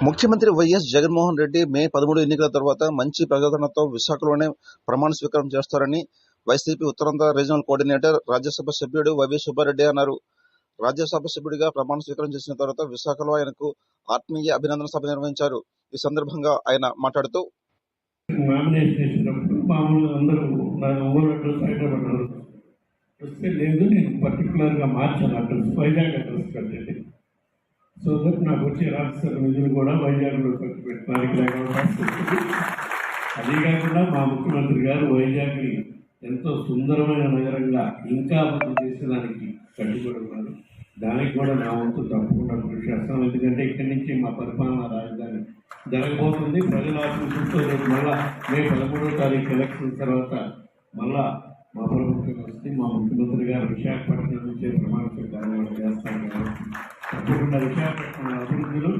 ముఖ్యమంత్రి వైఎస్ జగన్మోహన్ రెడ్డి మే 13 ఎన్నికల తర్వాత మంచి ప్రజాదరణతో విశాఖలోనే ప్రమాణ స్వీకారం చేస్తారని YCP Uttarandhra regional coordinator, Rajya Sabha సభ్యుడు వైవి సుబ్బారెడ్డి అన్నారు. రాజ్యసభ సభ్యుడిగా ప్రమాణ స్వీకారం చేసిన తర్వాత విశాఖలో ఆయనకు ఆత్మీయ అభినందన సభ నిర్వహించారు. ఈ సందర్భంగా ఆయన మాట్లాడుతూ, నామినేషన్ చేసినప్పుడు మామూలుగా అందరూ నాకు ఊరు అడ్రస్ హైదరాబాద్ వస్తే లేదు, నేను పర్టికులర్గా మార్చాను అడ్రస్, వైజాగ్ అడ్రస్ పెట్టండి. సో దట్ నాకు వచ్చే రాజ్యసభ నిధులు కూడా వైజాగ్లో ఖర్చు పెట్టడానికి లేకపోతే. అదే కాకుండా మా ముఖ్యమంత్రి గారు వైజాగ్ని ఎంతో సుందరమైన నగరంగా ఇంకా అభివృద్ధి చేసేదానికి కట్టుబడి ఉన్నారు. దానికి కూడా నా వంతు తప్పకుండా కృషి చేస్తాం. ఎందుకంటే ఇక్కడి నుంచి మా పరిపాలనా రాజధాని జరగబోతుంది. ప్రజల ఆశీస్సులతో రేపు మళ్ళా మే 13వ తారీఖు ఎలక్షన్ తర్వాత మళ్ళా మా ప్రభుత్వం వస్తే మా ముఖ్యమంత్రి గారు విశాఖపట్నం నుంచే ప్రమాణ స్వీకారం చేస్తాం కాబట్టి తప్పకుండా విశాఖపట్నం అభివృద్ధిలో